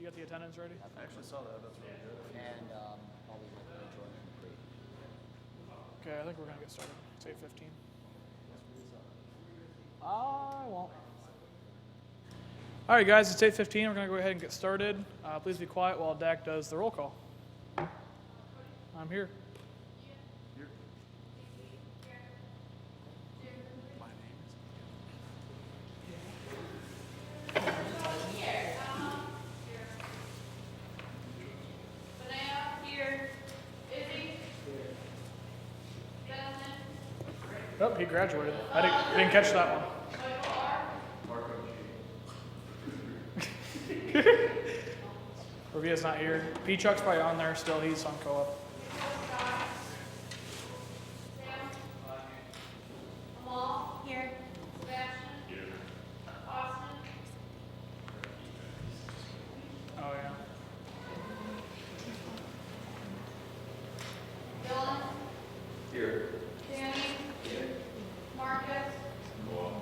You got the attendance ready? I actually saw that. That's really good. And I'll be with Jordan and Brady. Okay, I think we're gonna get started. It's 8:15. I won't. All right, guys, it's 8:15. We're gonna go ahead and get started. Please be quiet while Dak does the roll call. I'm here. Oh, he graduated. I didn't catch that one. Ravia's not here. P. Chuck's probably on there still. He's on co-op. Here. Sebastian. Here. Austin. Oh, yeah. Dylan. Here. Danny. Here. Marcus. Cool.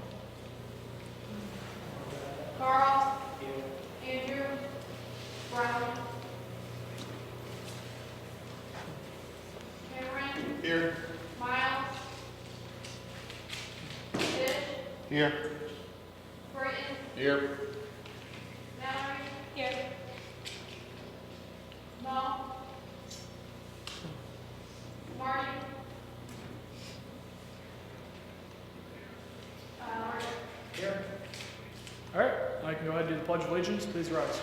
Carl. Andrew. Brown. Cameron. Here. Miles. Fish. Here. Britton. Here. Mallory. Here. Mo. Marty. Here. All right, I can go ahead and do the Pledge of Allegiance. Please rise.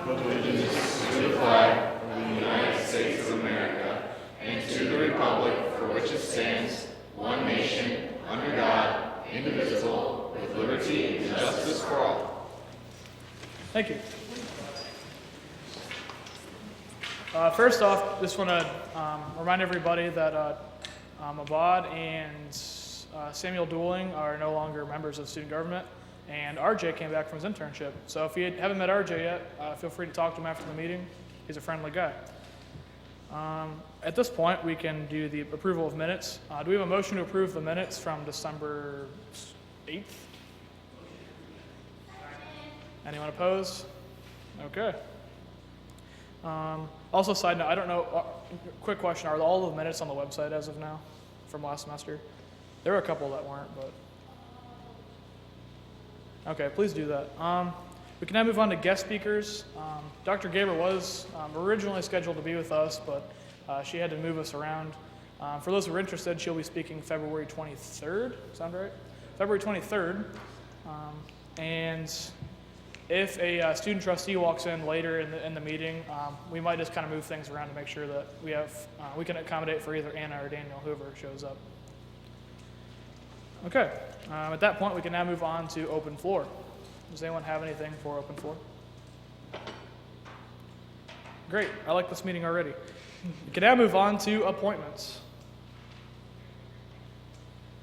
Pledge allegiance to the flag of the United States of America and to the republic for which it stands, one nation, under God, indivisible, with liberty and justice for all. Thank you. First off, just want to remind everybody that Abad and Samuel Dooling are no longer members of student government, and RJ came back from his internship. So if you haven't met RJ yet, feel free to talk to him after the meeting. He's a friendly guy. At this point, we can do the approval of minutes. Do we have a motion to approve the minutes from December 8th? Anyone opposed? Okay. Also, side note, I don't know, quick question, are all the minutes on the website as of now from last semester? There were a couple that weren't, but. Okay, please do that. We can now move on to guest speakers. Dr. Gaber was originally scheduled to be with us, but she had to move us around. For those who are interested, she'll be speaking February 23rd. Sound right? February 23rd. And if a student trustee walks in later in the meeting, we might just kind of move things around to make sure that we can accommodate for either Anna or Daniel, whoever shows up. Okay, at that point, we can now move on to open floor. Does anyone have anything for open floor? Great, I like this meeting already. We can now move on to appointments.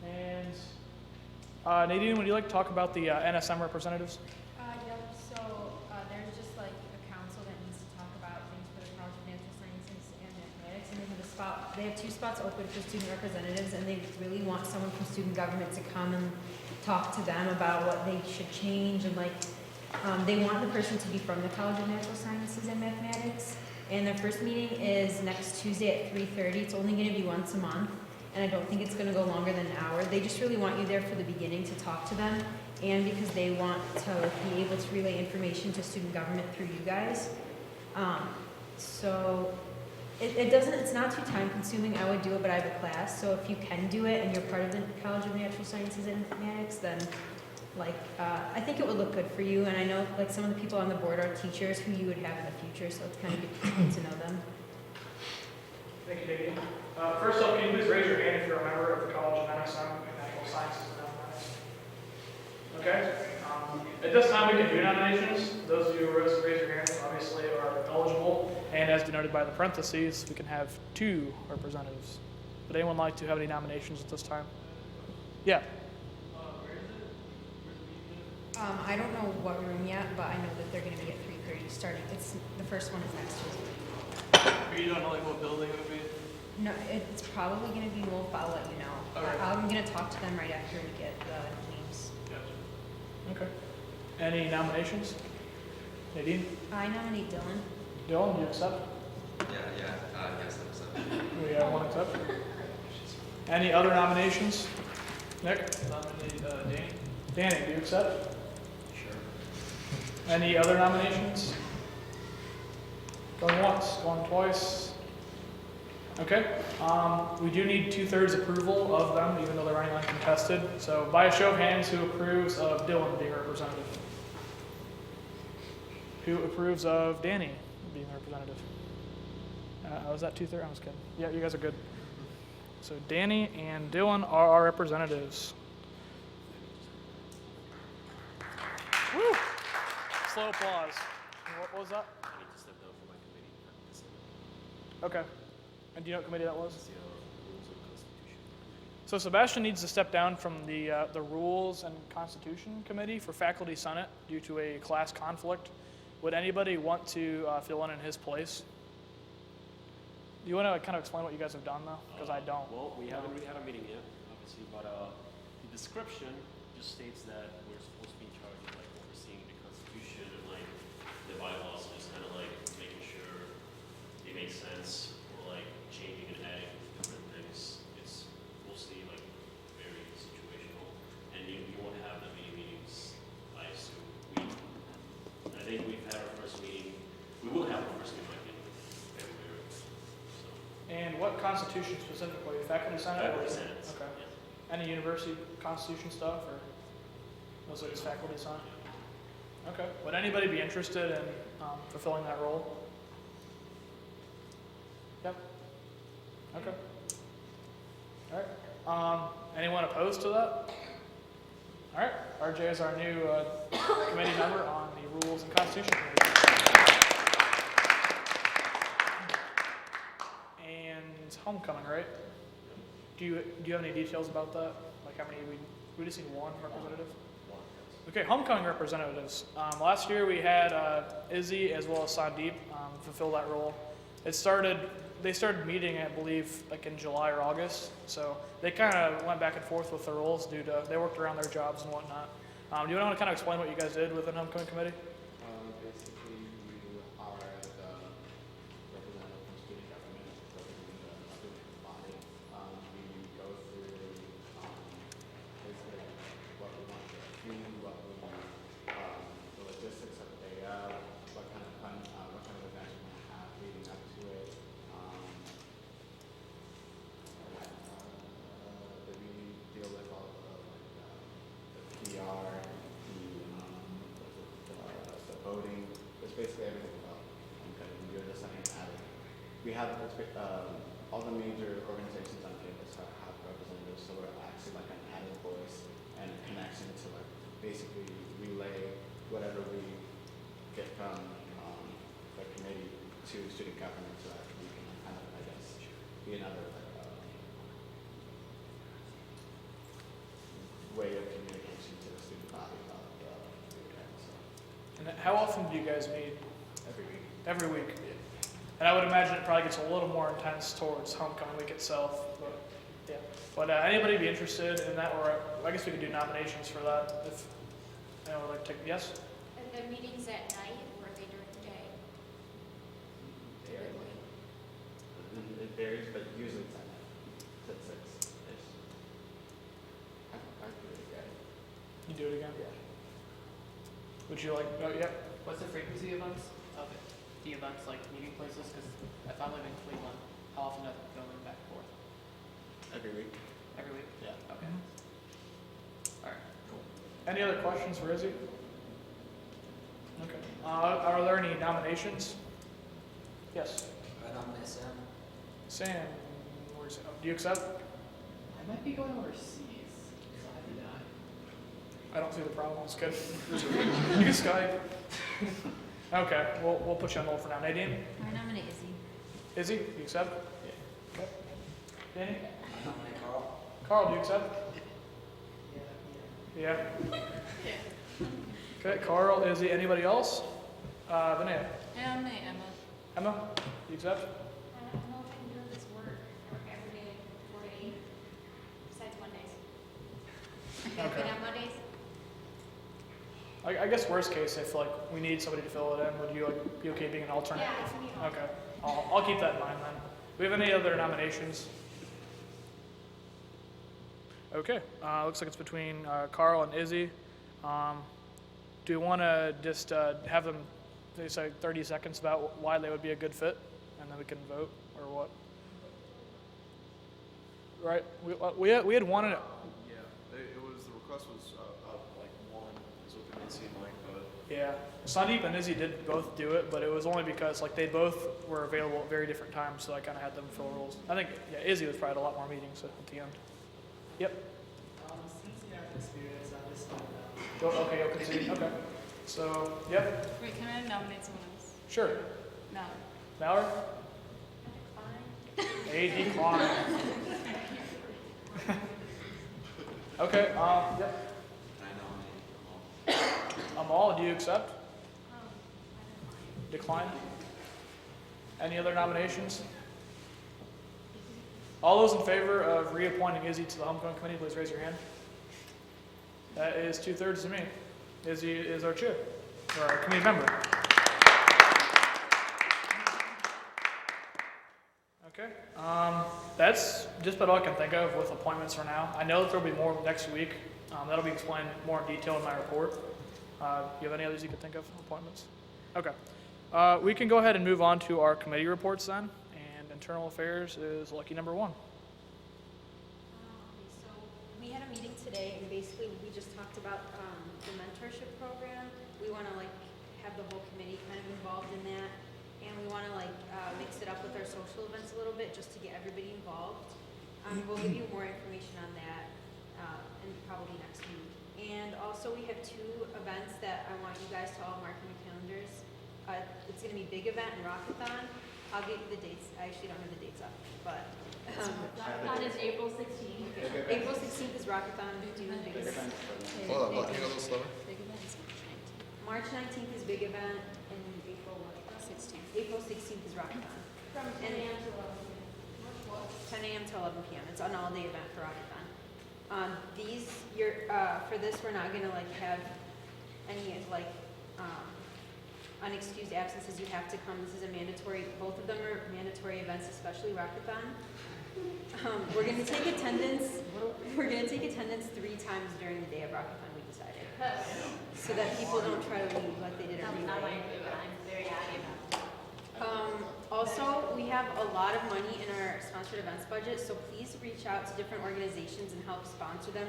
And Nadine, would you like to talk about the NSM representatives? Yep, so there's just like a council that needs to talk about things for the College of Natural Sciences and Mathematics, and they have 2 spots open for student representatives, and they really want someone from student government to come and talk to them about what they should change, and they want the person to be from the College of Natural Sciences and Mathematics. And their first meeting is next Tuesday at 3:30. It's only going to be once a month, and I don't think it's going to go longer than an hour. They just really want you there for the beginning to talk to them, and because they want to be able to relay information to student government through you guys. So it's not too time consuming. I would do it, but I have a class, so if you can do it and you're part of the College of Natural Sciences and Mathematics, then I think it would look good for you. And I know some of the people on the board are teachers who you would have in the future, so it's kind of good to know them. Thank you, Nadine. First up, can you please raise your hand if you're a member of the College of NSM and Natural Sciences and Mathematics? Okay. At this time, we can do nominations. Those of you who raise your hand obviously are eligible, and as denoted by the parentheses, we can have 2 representatives. Would anyone like to have any nominations at this time? Yeah. I don't know what room yet, but I know that they're going to be at 3:30 starting. The first one is next Tuesday. Are you don't know what building it would be? No, it's probably going to be Wolf. I'll let you know. Okay. I'm going to talk to them right after we get the names. Gotcha. Okay. Any nominations? Nadine? I nominate Dylan. Dylan, do you accept? Yes, I'm accepting. We have one accept. Any other nominations? Nick? Nominate Danny. Danny, do you accept? Sure. Any other nominations? Going once, going twice. Okay. We do need 2/3 approval of them, even though they're running uncontested. So by a show of hands, who approves of Dylan being representative? Who approves of Danny being representative? Was that 2/3? I was kidding. Yeah, you guys are good. So Danny and Dylan are our representatives. Woo! Slow applause. What was that? I need to step down from my committee. Okay. And do you know what committee that was? It's the rules and constitution. So Sebastian needs to step down from the Rules and Constitution Committee for Faculty Senate due to a class conflict. Would anybody want to fill in his place? Do you want to kind of explain what you guys have done, though? Because I don't. Well, we haven't really had a meeting yet, obviously, but the description just states that we're supposed to be in charge of like overseeing the Constitution and like the bylaws, just kind of like making sure they make sense or like changing and adding different things. It's mostly like very situational, and you won't have that many meetings, I assume. I think we've had our first meeting. We will have our first meeting like in February. So. And what Constitution specifically? Faculty Senate? or- Faculty Senate. Okay. Yeah. Any university Constitution stuff, or mostly just Faculty Senate? Okay. Would anybody be interested in fulfilling that role? Yep. Okay. All right. Anyone opposed to that? All right. RJ is our new committee member on the Rules and Constitution Committee. And homecoming, right? Do you have any details about that? Like how many we just need one representative? Okay, homecoming representatives. Last year we had Izzy as well as Sandeep fulfill that role. They started meeting, I believe, like in July or August. So they kind of went back and forth with the roles due to they worked around their jobs and whatnot. Do you want to kind of explain what you guys did within homecoming committee? Basically, you are the representative from student government, representing the student body. We go through basically what we want to achieve, what we the logistics of the day of, what kind of events we want to have leading up to it. That we deal with all of the PR, the voting, it's basically everything about homecoming. You're just saying added. We have all the major organizations on campus have representatives, so we're actually like an added voice and a connection to like basically relay whatever we get from the committee to student government so that we can kind of, I guess, be another way of communication to the student body about the event. So And how often do you guys meet? every week. Every week. Yeah. And I would imagine it probably gets a little more intense towards homecoming week itself. But yeah. But anybody be interested in that, or I guess we could do nominations for that if anyone would like to take. Yes. And the meetings at night or are they during the day? Typically. It varies, but usually it's at 6-ish. I do it again. You do it again. Yeah. Would you like? Oh, yeah. What's the frequency of the events, like meeting places? Because if I live in Cleveland, how often do I go in back and forth? Every week. Every week? Yeah. Okay. All right. Cool. Any other questions for Izzy? Okay. Are there any nominations? Yes. I nominate Sam. Sam, where's it? Do you accept? I might be going overseas, so I do not. I don't see the problem. It's good. You can Skype. Okay, we'll put you on hold for now. Nadine? I nominate Izzy. Izzy, do you accept? Yeah. Okay. Danny? I nominate Carl. Carl, do you accept? Yeah. Okay, Carl, Izzy, anybody else? Vinaya? I nominate Emma. Emma, do you accept? I don't know if I can do this work every day, 4 to 8, besides Mondays. Okay. Good on Mondays? I guess worst case, if like we need somebody to fill it in, would you like be okay being an alternate? Yeah, it's me. Okay, I'll keep that in mind then. Do we have any other nominations? Okay, looks like it's between Carl and Izzy. Do we want to just have them, they say 30 seconds about why they would be a good fit, and then we can vote, or what? Right, we had one. Yeah, it was, the request was like one, is what the seemed like, but. Yeah, Sandeep and Izzy did both do it, but it was only because like they both were available at very different times, so I kind of had them fill roles. I think Izzy was probably at a lot more meetings at the end. Yep. Since you have experience, I'm just like, Okay, you'll concede. Okay. So, yep. Wait, can I nominate someone else? Sure. No. Mallory? A decline. Okay. Yep. Can I nominate Amal, do you accept? Decline. Any other nominations? All those in favor of reappointing Izzy to the homecoming committee, please raise your hand. That is 2/3 of me. Izzy is our chair, or our committee member. Okay. That's just about all I can think of with appointments for now. I know that there'll be more next week. That'll be explained more in detail in my report. You have any others you can think of, appointments? Okay. We can go ahead and move on to our committee reports then. And internal affairs is lucky number 1. So we had a meeting today, and basically we just talked about the mentorship program. We want to like have the whole committee kind of involved in that, and we want to like mix it up with our social events a little bit just to get everybody involved. We'll give you more information on that and probably next week. And also we have 2 events that I want you guys to all mark in your calendars. It's going to be Big Event and Rockathon. I'll get you the dates. I actually don't have the dates up, but Rockathon is April 16th. April 16th is Rockathon. Doing Big Event. Hold on, can you go a little slower? Big event is March 19th is Big Event, and April what? 16th. April 16th is Rockathon. From 10 a.m. to 11 p.m. 10 a.m. to 11 p.m. It's an all-day event for Rockathon. For this, we're not gonna like have any like unexcused absences. You have to come. This is a mandatory. Both of them are mandatory events, especially Rockathon. We're gonna take attendance. We're gonna take attendance 3 times during the day of Rockathon. We decided, so that people don't try to leave like they did at Not my Relay. favorite. I'm very happy about that. Also, we have a lot of money in our sponsored events budget, so please reach out to different organizations and help sponsor them.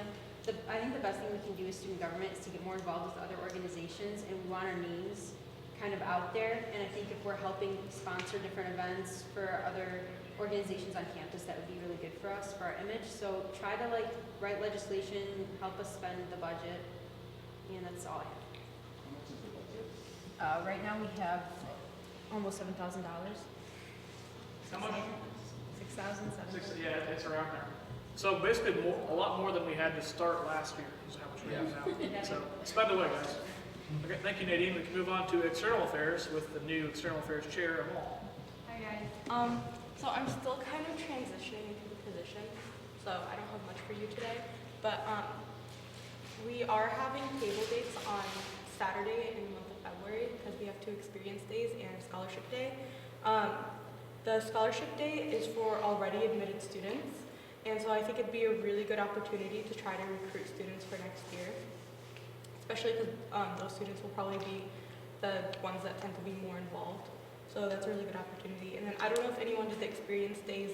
I think the best thing we can do as student government is to get more involved with other organizations, and we want our names kind of out there. And I think if we're helping sponsor different events for other organizations on campus, that would be really good for us, for our image. So try to like write legislation, help us spend the budget, and that's all I have. How much is the budget? Right now we have almost $7,000. How much? 6,000, 7,000. Yeah, it's around there. So basically, a lot more than we had to start last year is how much we have now. So spend away, guys. Okay, thank you, Nadine. We can move on to external affairs with the new external affairs chair, Amal. Hi guys. So I'm still kind of transitioning into the position, so I don't have much for you today. But we are having table dates on Saturday in the month of February because we have 2 experience days and scholarship day. The scholarship day is for already admitted students, and so I think it'd be a really good opportunity to try to recruit students for next year, especially because those students will probably be the ones that tend to be more involved. So that's a really good opportunity. And then I don't know if anyone did the experience days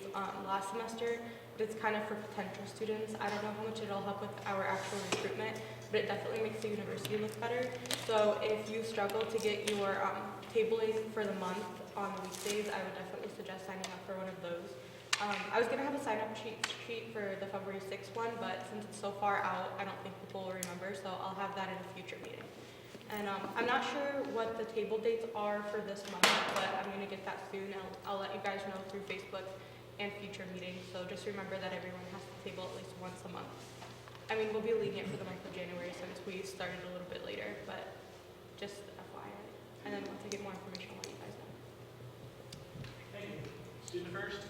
last semester, but it's kind of for potential students. I don't know how much it'll help with our actual recruitment, but it definitely makes the university look better. So if you struggle to get your tabling for the month on the weekdays, I would definitely suggest signing up for one of those. I was going to have a sign-up sheet for the February 6th one, but since it's so far out, I don't think people will remember, so I'll have that in a future meeting. And I'm not sure what the table dates are for this month, but I'm going to get that soon. I'll let you guys know through Facebook and future meetings, so just remember that everyone has to table at least once a month. I mean, we'll be lenient for the month of January since we started a little bit later, but just FYI. And then once I get more information, I'll let you guys know. Thank you. Student first.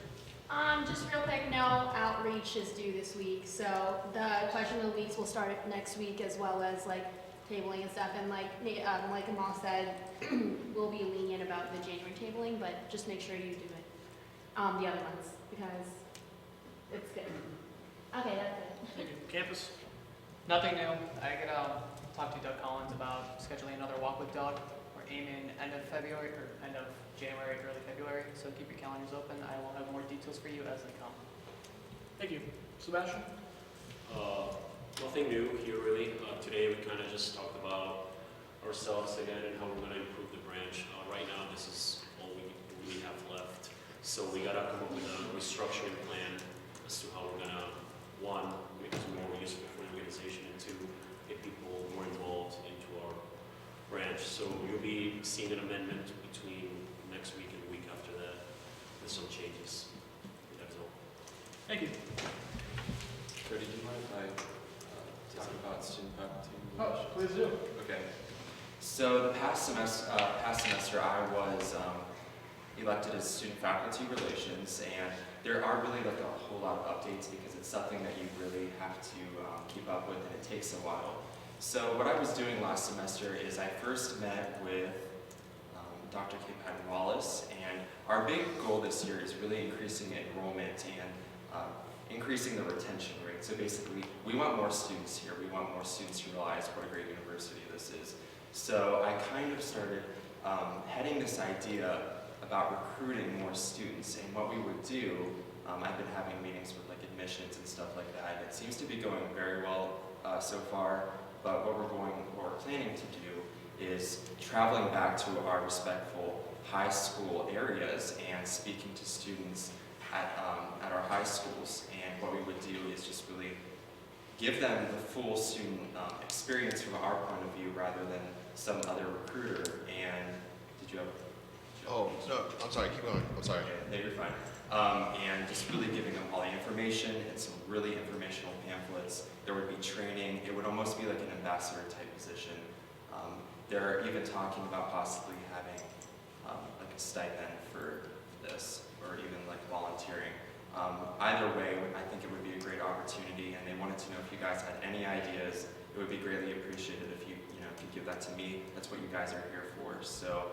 Just real quick, no outreach is due this week, so the question of the weeks will start next week, as well as like tabling and stuff, and like Amal said, we'll be lenient about the January tabling, but just make sure you do it, the other ones, because it's good. Okay, that's it. Thank you. Campus? Nothing new. I could talk to Doug Collins about scheduling another walk with Doug. We're aiming end of February or end of January, early February. So keep your calendars open. I will have more details for you as they come. Thank you. Sebastian? Nothing new here really. Today we kind of just talked about ourselves again and how we're going to improve the branch. Right now this is all we have left. So we got to come up with a restructuring plan as to how we're going to, one, make it more useful for the organization, and two, get people more involved into our branch. So you'll be seeing an amendment between next week and the week after that with some changes. That's all. Thank you. Cody, do you mind if I talk about student faculty relations? Oh, please do. Okay. So the past semester I was elected as student faculty relations, and there are really like a whole lot of updates because it's something that you really have to keep up with, and it takes a while. So what I was doing last semester is I first met with Dr. K. Patton Wallace, and our big goal this year is really increasing enrollment and increasing the retention rate. So basically, we want more students here. We want more students to realize what a great university this is. So I kind of started heading this idea about recruiting more students, and what we would do, I've been having meetings with like admissions and stuff like that, and it seems to be going very well so far, but what we're planning to do is traveling back to our respectful high school areas and speaking to students at our high schools, and what we would do is just really give them the full student experience from our point of view rather than some other recruiter. And did you have? Oh, no, I'm sorry, keep going, I'm sorry. Okay, no, you're fine. And just really giving them all the information and some really informational pamphlets. There would be training. It would almost be like an ambassador type position. They're even talking about possibly having like a stipend for this, or even like volunteering. Either way, I think it would be a great opportunity, and they wanted to know if you guys had any ideas. It would be greatly appreciated if you could give that to me. That's what you guys are here for. So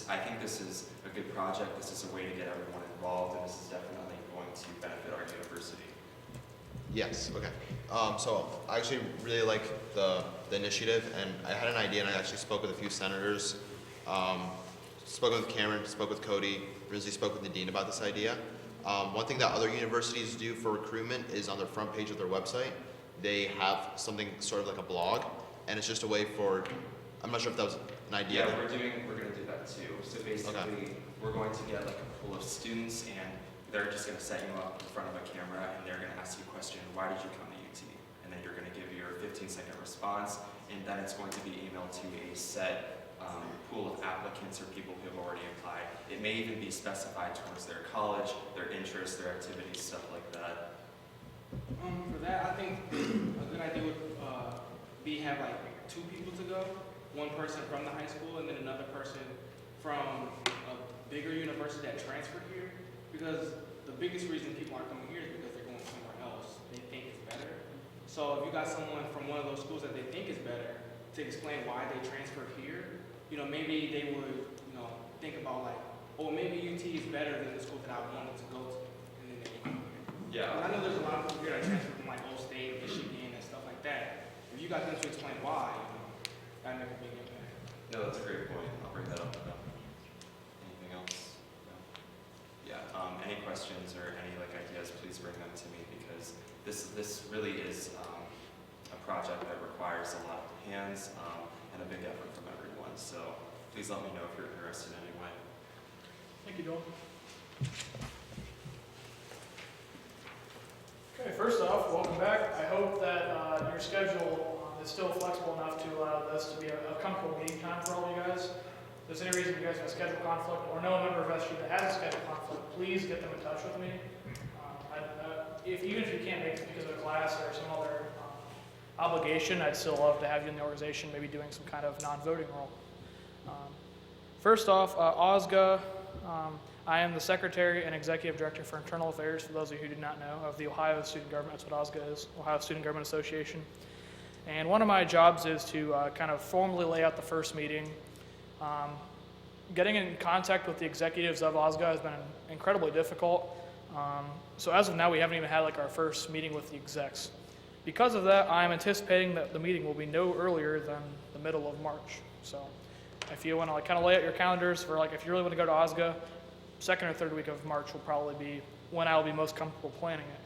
I think this is a good project. This is a way to get everyone involved, and this is definitely going to benefit our university. Yes, okay. So I actually really like the initiative, and I had an idea, and I actually spoke with a few senators, spoke with Cameron, spoke with Cody, recently spoke with Nadine about this idea. One thing that other universities do for recruitment is on their front page of their website, they have something sort of like a blog, and it's just a way for, I'm not sure if that was an idea. Yeah, we're going to do that too. So basically, we're going to get like a pool of students, and they're just going to set you up in front of a camera, and they're going to ask you a question, why did you come to UT? And then you're going to give your 15-second response, and then it's going to be emailed to a set pool of applicants or people who have already applied. It may even be specified towards their college, their interests, their activities, stuff like that. For that, I think a good idea would be have like 2 people to go. One person from the high school and then another person from a bigger university that transferred here. Because the biggest reason people aren't coming here is because they're going somewhere else they think is better. So if you got someone from one of those schools that they think is better to explain why they transferred here, maybe they would, think about like, oh, maybe UT is better than the school that I wanted to go to, and then they come here. Yeah. And I know there's a lot of people here that transfer from like Old State, Michigan, and stuff like that. If you got them to explain why, that'd make a big impact. No, that's a great point. I'll bring that up with them. Anything else? No? Yeah. Any questions or any like ideas, please bring them to me, because this really is a project that requires a lot of hands and a big effort from everyone. So please let me know if you're interested in any way. Thank you, Joel. Okay, first off, welcome back. I hope that your schedule is still flexible enough to allow this to be a comfortable meeting time for all of you guys. If there's any reason you guys have a schedule conflict or know a member of SG that has a schedule conflict, please get them in touch with me. Even if you can't make it because of a class or some other obligation, I'd still love to have you in the organization, maybe doing some kind of non-voting role. First off, Utsg. I am the Secretary and Executive Director for Internal Affairs, for those of you who do not know, of the Ohio Student Government. That's what Utsg is, Ohio Student Government Association. And one of my jobs is to kind of formally lay out the first meeting. Getting in contact with the executives of Utsg has been incredibly difficult. So as of now, we haven't even had like our first meeting with the execs. Because of that, I'm anticipating that the meeting will be no earlier than the middle of March. So if you want to like kind of lay out your calendars for like if you really want to go to Utsg, second or third week of March will probably be when I will be most comfortable planning it.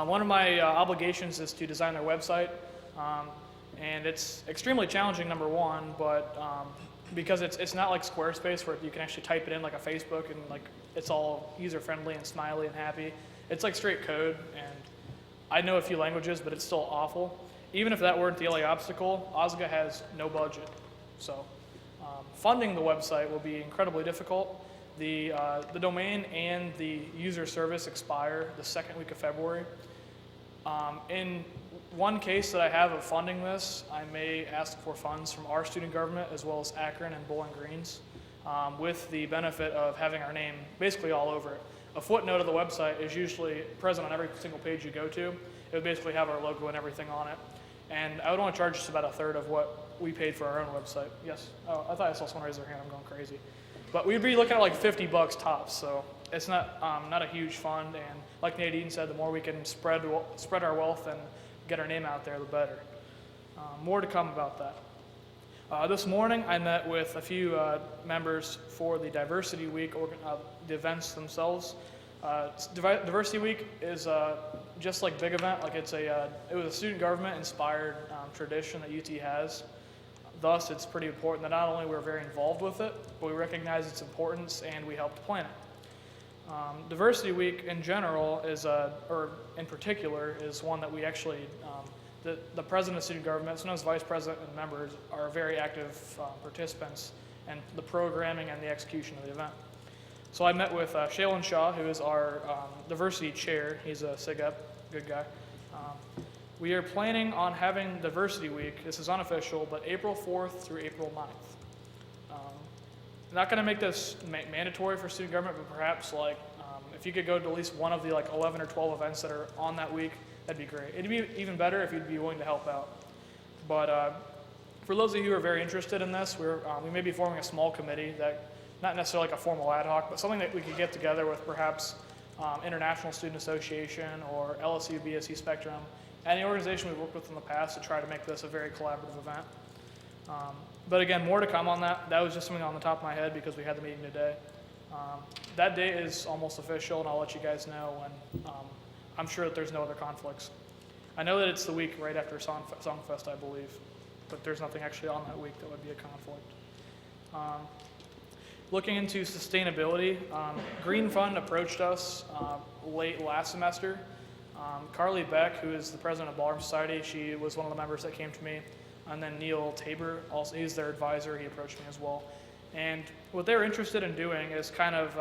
One of my obligations is to design their website, and it's extremely challenging, number one, but because it's not like Squarespace where you can actually type it in like a Facebook and like it's all user-friendly and smiley and happy. It's like straight code, and I know a few languages, but it's still awful. Even if that weren't the only obstacle, Utsg has no budget. So funding the website will be incredibly difficult. The domain and the user service expire the second week of February. In one case that I have of funding this, I may ask for funds from our student government as well as Akron and Bowling Greens, with the benefit of having our name basically all over it. A footnote of the website is usually present on every single page you go to. It would basically have our logo and everything on it. And I would only charge just about a third of what we paid for our own website. Yes? Oh, I thought I saw someone raise their hand. I'm going crazy. But we'd be looking at like $50 tops, so it's not a huge fund. And like Nadine said, the more we can spread our wealth and get our name out there, the better. More to come about that. This morning, I met with a few members for the Diversity Week, the events themselves. Diversity Week is just like big event. Like it was a student government inspired tradition that UT has. Thus, it's pretty important that not only we're very involved with it, but we recognize its importance and we help to plan it. Diversity Week in general or in particular, is one that we actually, the president of student government, sometimes vice president and members are very active participants in the programming and the execution of the event. So I met with Shaylin Shaw, who is our diversity chair. He's a SIGEP, good guy. We are planning on having Diversity Week. This is unofficial, but April 4th through April 9th. I'm not going to make this mandatory for student government, but perhaps like if you could go to at least one of the like 11 or 12 events that are on that week, that'd be great. It'd be even better if you'd be willing to help out. But for those of you who are very interested in this, we may be forming a small committee that, not necessarily like a formal ad hoc, but something that we could get together with perhaps International Student Association or LSU BSC Spectrum, any organization we've worked with in the past to try to make this a very collaborative event. But again, more to come on that. That was just something on the top of my head because we had the meeting today. That date is almost official, and I'll let you guys know when I'm sure that there's no other conflicts. I know that it's the week right after Songfest, I believe, but there's nothing actually on that week that would be a conflict. Looking into sustainability, Green Fund approached us late last semester. Carly Beck, who is the president of Ballroom Society, she was one of the members that came to me. And then Neil Tabor, also he's their advisor, he approached me as well. And what they're interested in doing is kind of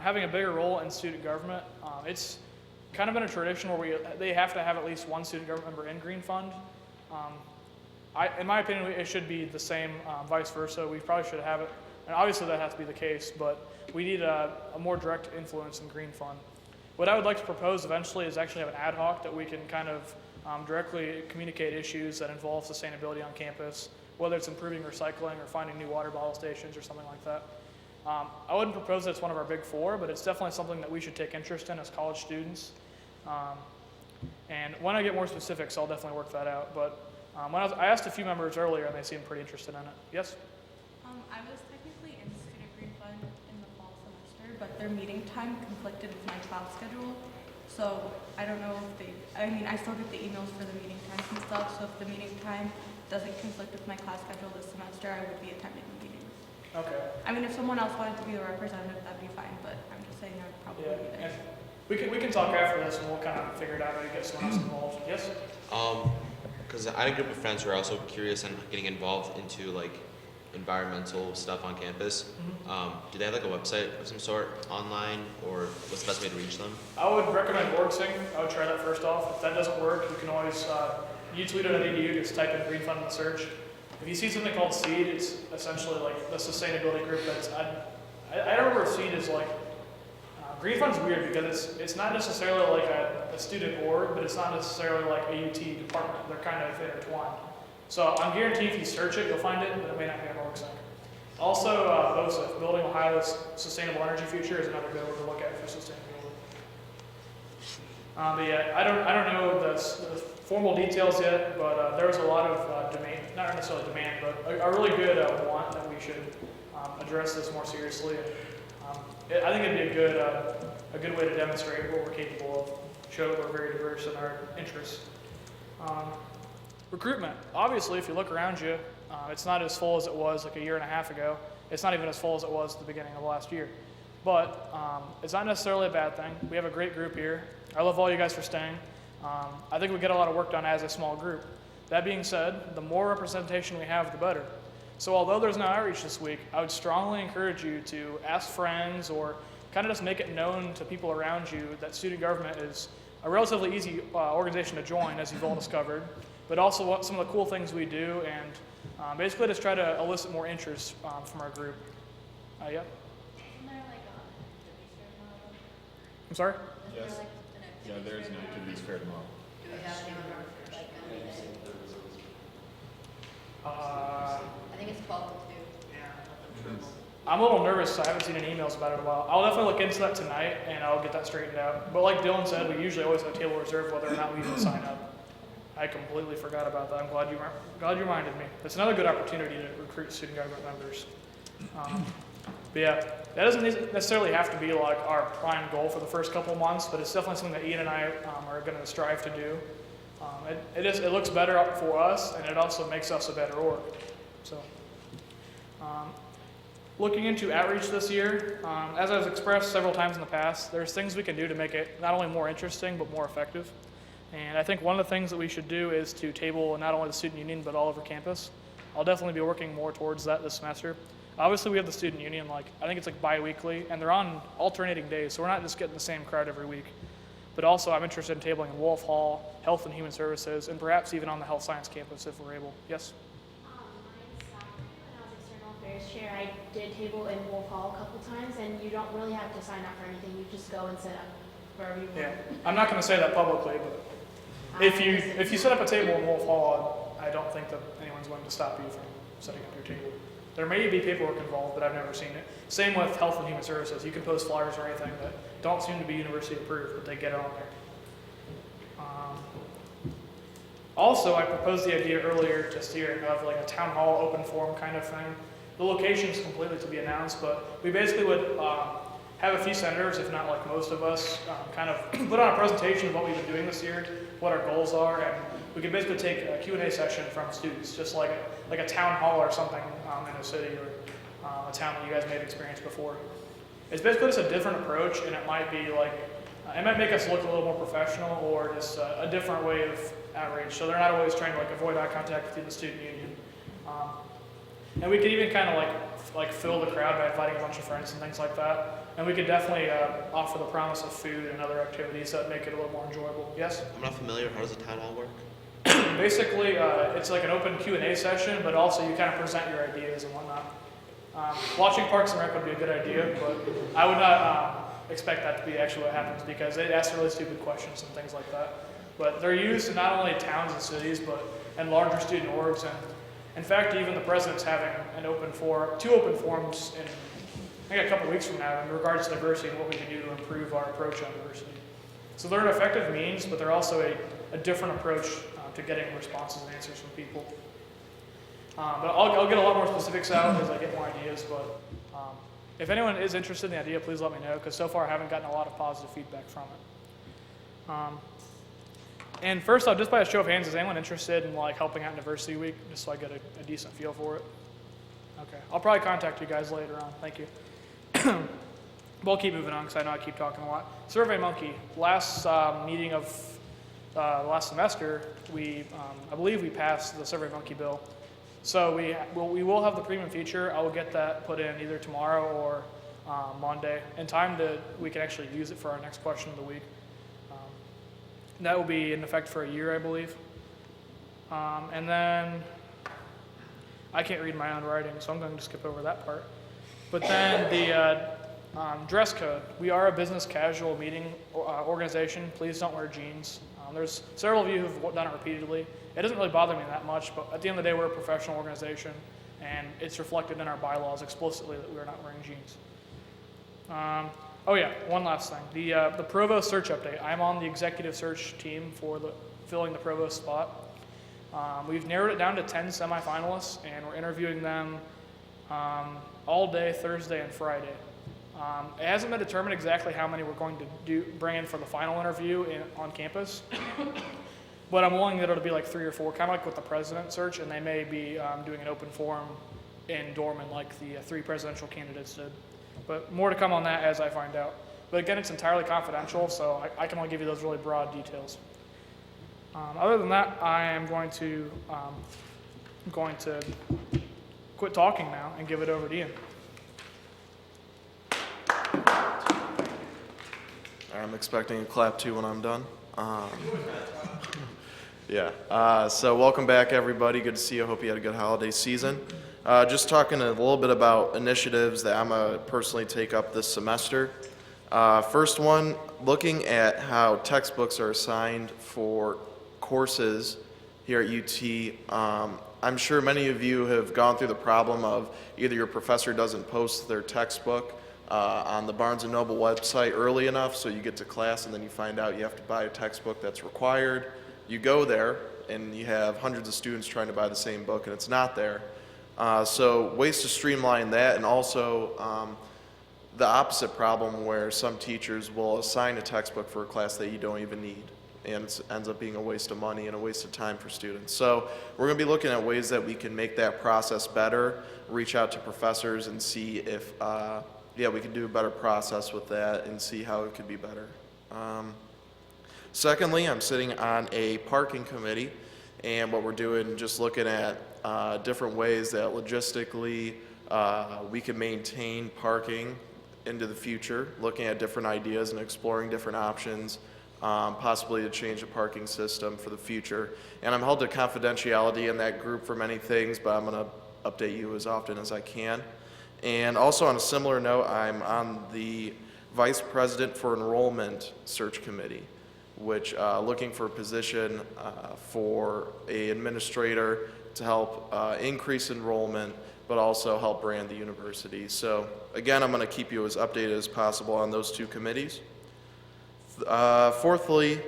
having a bigger role in student government. It's kind of been a tradition where they have to have at least one student government member in Green Fund. In my opinion, it should be the same, vice versa. We probably should have it. And obviously that has to be the case, but we need a more direct influence in Green Fund. What I would like to propose eventually is actually have an ad hoc that we can kind of directly communicate issues that involve sustainability on campus, whether it's improving recycling or finding new water bottle stations or something like that. I wouldn't propose that it's one of our big four, but it's definitely something that we should take interest in as college students. And when I get more specifics, I'll definitely work that out. But I asked a few members earlier, and they seemed pretty interested in it. Yes? I was technically in Student Green Fund in the fall semester, but their meeting time conflicted with my class schedule. So I don't know if I still get the emails for the meeting times and stuff, so if the meeting time doesn't conflict with my class schedule this semester, I would be attending the meetings. Okay. I mean, if someone else wanted to be the representative, that'd be fine, but I'm just saying I would probably be there. We can talk after this and we'll kind of figure it out and get someone else involved. Yes? Because I had a group of friends who are also curious and getting involved into like environmental stuff on campus. Do they have like a website of some sort online, or what's the best way to reach them? I would recommend Orgsing. I would try that first off. If that doesn't work, you can always, you tweet it at EDU, just type in Green Fund in the search. If you see something called SEED, it's essentially like the sustainability group that's, I don't remember if SEED is like Green Fund's weird because it's not necessarily like a student org, but it's not necessarily like a UT department. They're kind of intertwined. So I'm guaranteed if you search it, you'll find it, but it may not be on OrgSec. Also, BOSIF, Building Ohio's Sustainable Energy Future, is another good one to look at for sustainability. But yeah, I don't know the formal details yet, but there was a lot of demand, not necessarily demand, but a really good want that we should address this more seriously. I think it'd be a good way to demonstrate what we're capable of, show that we're very diverse in our interests. Recruitment. Obviously, if you look around you, it's not as full as it was like a year and a half ago. It's not even as full as it was at the beginning of last year. But it's not necessarily a bad thing. We have a great group here. I love all you guys for staying. I think we get a lot of work done as a small group. That being said, the more representation we have, the better. So although there's no outreach this week, I would strongly encourage you to ask friends or kind of just make it known to people around you that student government is a relatively easy organization to join, as you've all discovered, but also what some of the cool things we do, and basically just try to elicit more interest from our group. Yeah? Isn't there like activities fair tomorrow? I'm sorry? Yes. Yeah, there's an activities fair tomorrow. Do we have anyone like I think it's 12 to 2. I'm a little nervous. I haven't seen any emails about it in a while. I'll definitely look into that tonight, and I'll get that straightened out. But like Dylan said, we usually always have a table reserved whether or not we even sign up. I completely forgot about that. I'm glad you reminded me. It's another good opportunity to recruit student government members. But yeah, that doesn't necessarily have to be like our prime goal for the first couple of months, but it's definitely something that Ian and I are going to strive to do. It looks better for us, and it also makes us a better org. So, looking into outreach this year, as I've expressed several times in the past, there's things we can do to make it not only more interesting, but more effective. And I think one of the things that we should do is to table not only the student union, but all over campus. I'll definitely be working more towards that this semester. Obviously, we have the student union, I think it's bi-weekly, and they're on alternating days, so we're not just getting the same crowd every week. But also, I'm interested in tabling in Wolf Hall, Health and Human Services, and perhaps even on the Health Science campus if we're able. Yes? Mine's Saturday when I was external affairs chair. I did table in Wolf Hall a couple times, and you don't really have to sign up for anything. You just go and set up wherever you want. Yeah. I'm not going to say that publicly, but if you set up a table in Wolf Hall, I don't think that anyone's going to stop you from setting up your table. There may be paperwork involved, but I've never seen it. Same with Health and Human Services. You can post flyers or anything that don't seem to be university approved, but they get it on there. Also, I proposed the idea earlier just here of a town hall open forum kind of thing. The location is completely to be announced, but we basically would have a few senators, if not most of us, kind of put on a presentation of what we've been doing this year, what our goals are, and we could basically take a Q&A session from students, just like a town hall or something in a city or a town that you guys may have experienced before. It's basically just a different approach, and it might be it might make us look a little more professional or just a different way of outreach. So they're not always trying to avoid eye contact with the student union. And we could even kind of fill the crowd by inviting a bunch of friends and things like that. And we could definitely offer the promise of food and other activities that make it a little more enjoyable. Yes? I'm not familiar. How does a town hall work? Basically, it's like an open Q&A session, but also you kind of present your ideas and whatnot. Watching Parks and Rec would be a good idea, but I would not expect that to be actually what happens because they ask really stupid questions and things like that. But they're used in not only towns and cities, but in larger student orgs. And in fact, even the president's having two open forums in I think a couple weeks from now in regards to diversity and what we can do to improve our approach on diversity. So they're an effective means, but they're also a different approach to getting responses and answers from people. But I'll get a lot more specifics out as I get more ideas, but if anyone is interested in the idea, please let me know, because so far I haven't gotten a lot of positive feedback from it. And first off, just by a show of hands, is anyone interested in helping out in Diversity Week, just so I get a decent feel for it? Okay, I'll probably contact you guys later on. Thank you. We'll keep moving on because I know I keep talking a lot. SurveyMonkey. Last meeting of last semester, I believe we passed the SurveyMonkey bill. So we will have the premium feature. I will get that put in either tomorrow or Monday in time we can actually use it for our next question of the week. That will be in effect for a year, I believe. And then I can't read my own writing, so I'm going to skip over that part. But then Dress code. We are a business casual meeting organization. Please don't wear jeans. There's several of you who've done it repeatedly. It doesn't really bother me that much, but at the end of the day, we're a professional organization, and it's reflected in our bylaws explicitly that we're not wearing jeans. Oh yeah, one last thing. The provost search update. I'm on the executive search team for filling the provost spot. We've narrowed it down to 10 semifinalists, and we're interviewing them all day, Thursday and Friday. It hasn't been determined exactly how many we're going to bring in for the final interview on campus, but I'm willing that it'll be like 3 or 4, kind of like with the president search, and they may be doing an open forum in Dorman like the 3 presidential candidates did. But more to come on that as I find out. But again, it's entirely confidential, so I can only give you those really broad details. Other than that, I am going to quit talking now and give it over to Ian. I'm expecting a clap too when I'm done. So welcome back, everybody. Good to see you. Hope you had a good holiday season. Just talking a little bit about initiatives that I'm going to personally take up this semester. First one, looking at how textbooks are assigned for courses here at UT. I'm sure many of you have gone through the problem of either your professor doesn't post their textbook on the Barnes & Noble website early enough so you get to class and then you find out you have to buy a textbook that's required. You go there and you have hundreds of students trying to buy the same book and it's not there. So ways to streamline that, and also the opposite problem where some teachers will assign a textbook for a class that you don't even need, and it ends up being a waste of money and a waste of time for students. So we're going to be looking at ways that we can make that process better, reach out to professors and see if we can do a better process with that and see how it could be better. Secondly, I'm sitting on a parking committee, and what we're doing, just looking at different ways that logistically we can maintain parking into the future, looking at different ideas and exploring different options, possibly to change the parking system for the future. And I'm held to confidentiality in that group for many things, but I'm going to update you as often as I can. And also on a similar note, I'm on the Vice President for Enrollment Search Committee, which looking for a position for an administrator to help increase enrollment, but also help brand the university. So again, I'm going to keep you as updated as possible on those 2 committees. Fourthly,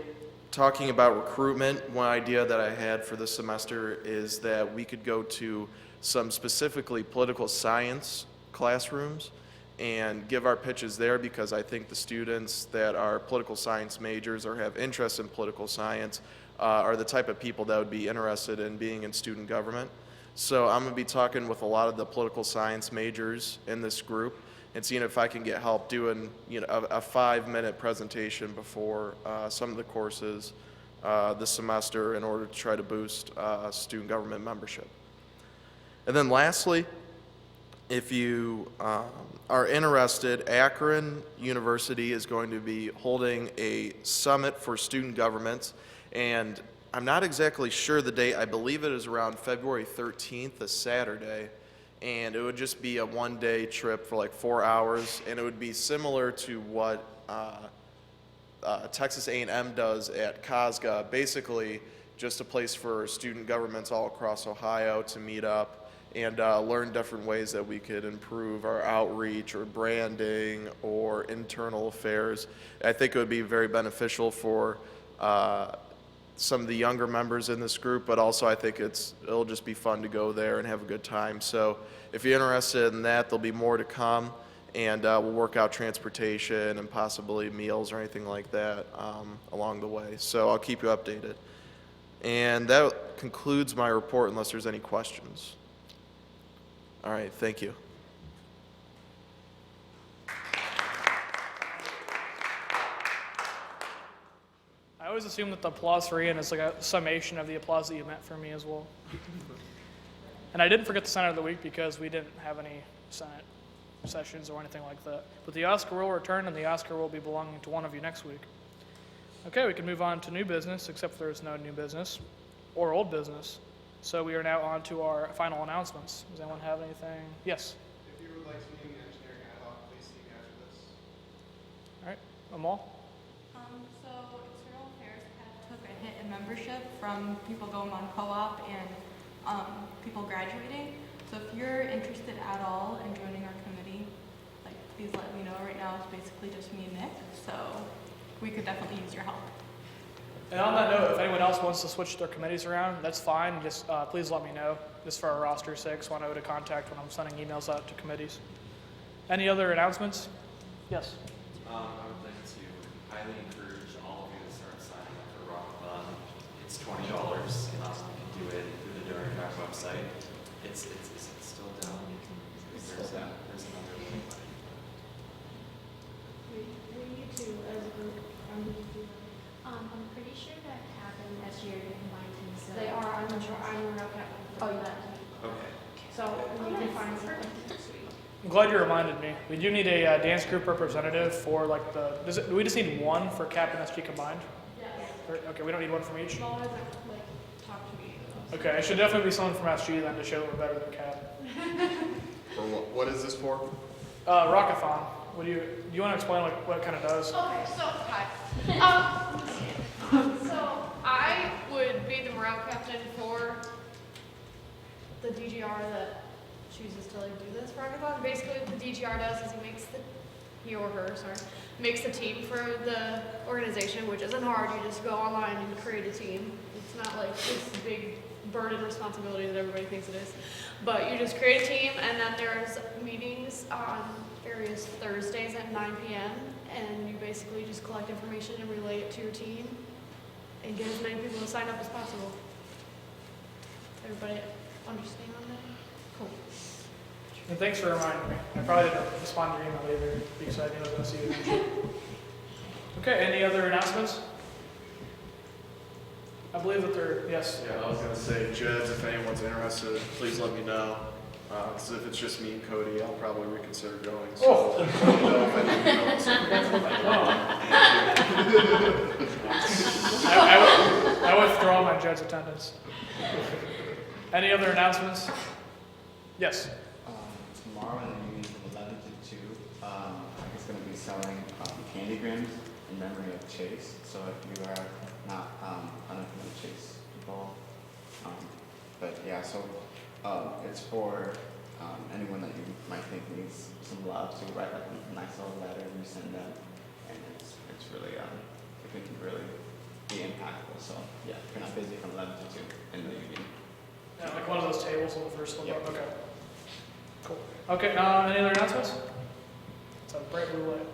talking about recruitment, one idea that I had for this semester is that we could go to some specifically political science classrooms and give our pitches there, because I think the students that are political science majors or have interest in political science are the type of people that would be interested in being in student government. So I'm going to be talking with a lot of the political science majors in this group and seeing if I can get help doing a 5-minute presentation before some of the courses this semester in order to try to boost student government membership. And then lastly, if you are interested, Akron University is going to be holding a summit for student governments, and I'm not exactly sure the date. I believe it is around February 13th, a Saturday, and it would just be a 1-day trip for like 4 hours, and it would be similar to what Texas A&M does at COSGA, basically just a place for student governments all across Ohio to meet up and learn different ways that we could improve our outreach or branding or internal affairs. I think it would be very beneficial for some of the younger members in this group, but also I think it'll just be fun to go there and have a good time. So if you're interested in that, there'll be more to come, and we'll work out transportation and possibly meals or anything like that along the way. So I'll keep you updated. And that concludes my report unless there's any questions. All right, thank you. I always assume that the applause for Ian is like a summation of the applause that you meant for me as well. And I didn't forget the Senate of the Week because we didn't have any Senate sessions or anything like that. But the Oscar will return, and the Oscar will be belonging to one of you next week. Okay, we can move on to new business, except there is no new business or old business. So we are now on to our final announcements. Does anyone have anything? Yes? If you would like to be in the engineering ad hoc, please see me after this. All right, Amal? So external affairs kind of took a hit in membership from people going on co-op and people graduating. So if you're interested at all in joining our committee, like please let me know. Right now it's basically just me and Nick, so we could definitely use your help. And on that note, if anyone else wants to switch their committees around, that's fine. Just please let me know, just for our roster's sake, so I know who to contact when I'm sending emails out to committees. Any other announcements? Yes. I would like to highly encourage all of you to start signing up for Rockathon. It's $20. You can do it through the Donor Track website. Is it still down? There's another link. We need to, as a group, I'm pretty sure that happened last year in combined teams. So they are, I'm sure, I'm not captain. Oh, you got it. Okay. So we need to find something. I'm glad you reminded me. We do need a dance group representative for like do we just need one for Cap and SG combined? Yes. Okay, we don't need one from each? Small doesn't, like, talk to me. Okay, it should definitely be someone from SG then to show that we're better than Cap. For what is this for? Rockathon. Do you want to explain like what it kind of does? Okay, so, hi. So I would be the morale captain for the DGR that chooses to like do this rockathon. Basically what the DGR does is he or her makes the team for the organization, which isn't hard. You just go online and create a team. It's not like this big burden responsibility that everybody thinks it is. But you just create a team, and then there's meetings on various Thursdays at 9 p.m. and you basically just collect information and relay it to your team and get as many people to sign up as possible. Everybody understand on that? Cool. And thanks for reminding me. I probably didn't respond to your email either because I knew I was going to see you eventually. Okay, any other announcements? I believe that yes. Yeah, I was gonna say, Jeds, if anyone's interested, please let me know. Because if it's just me and Cody, I'll probably reconsider going. So let me know if anyone else. I withdraw my Jets attendance. Any other announcements? Yes. Tomorrow in the evening from 11 to 2, it's going to be selling candy grams in memory of Chase. So if you are not unfamiliar with Chase people, but yeah, so it's for anyone that you might think needs some love. So you write like a nice little letter and you send them, and it's really it can really be impactful. So yeah, if you're not busy from 11 to 2 in the evening. Yeah, like one of those tables on the first one. Yep. Okay. Cool. Okay, any other announcements? It's a bright blue light.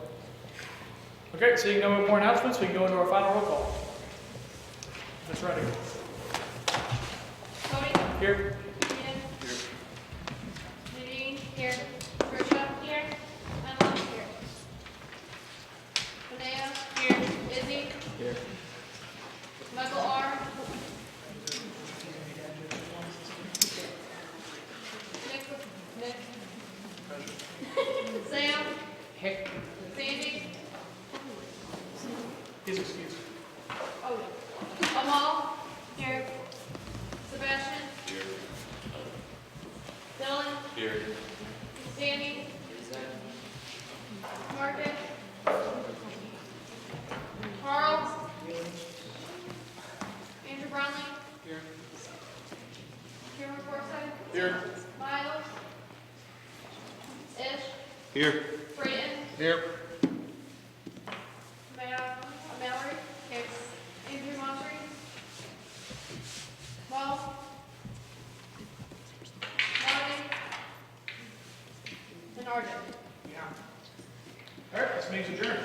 Okay, seeing no more announcements, we can go into our final roll call. If it's ready. Cody? Here. Ian? Here. Nadine? Here. Trisha? Here. Emma? Here. Linnea? Here. Izzy? Here. Michael R? Nick? Sam? Heck. Sandy? He's excused. Oh, Amal? Here. Sebastian? Here. Dylan? Here. Sandy? Marcus? Carl? Andrew Brownlee? Here. Cameron Forsythe? Here. Miles? Ish? Here. Brayton? Here. Mallory? Hicks? Andrew Montre? Mo? Marty? And RJ? All right, this meeting's adjourned.